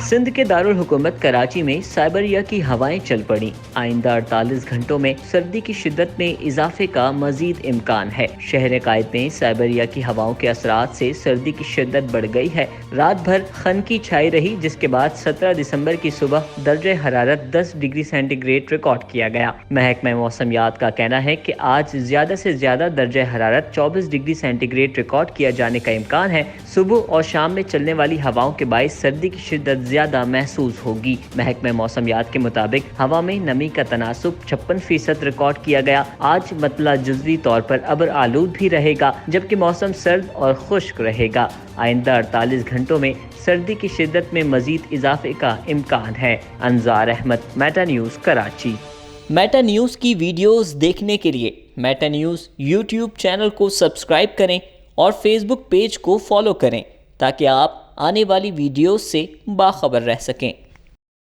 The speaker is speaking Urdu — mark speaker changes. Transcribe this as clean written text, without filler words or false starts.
Speaker 1: سندھ کے دارالحکومت کراچی میں سائبریا کی ہوائیں چل پڑیں۔ آئندہ 48 گھنٹوں میں سردی کی شدت میں اضافے کا مزید امکان ہے۔ شہر قائد میں سائبریا کی ہواؤں کے اثرات سے سردی کی شدت بڑھ گئی ہے۔ رات بھر خنکی چھائی رہی، جس کے بعد 17 دسمبر کی صبح درجہ حرارت 10 ڈگری سینٹی گریڈ ریکارڈ کیا گیا۔ محکمہ موسمیات کا کہنا ہے کہ آج زیادہ سے زیادہ درجہ حرارت 24 ڈگری سینٹی گریڈ ریکارڈ کیا جانے کا امکان ہے۔ صبح اور شام میں چلنے والی ہواؤں کے باعث سردی کی شدت زیادہ محسوس ہوگی۔ محکمہ موسمیات کے مطابق ہوا میں نمی کا تناسب 56% ریکارڈ کیا گیا۔ آج مطلع جزوی طور پر ابر آلود بھی رہے گا، جبکہ موسم سرد اور خشک رہے گا۔ آئندہ 48 گھنٹوں میں سردی کی شدت میں مزید اضافے کا امکان ہے۔ Inzar Ahmed, Meta news, Karachi. Meta news کی ویڈیوز دیکھنے کے لیے میٹا نیوز یوٹیوب چینل کو سبسکرائب کریں اور فیس بک پیج کو فالو کریں تاکہ آپ آنے والی ویڈیوز سے باخبر رہ سکیں۔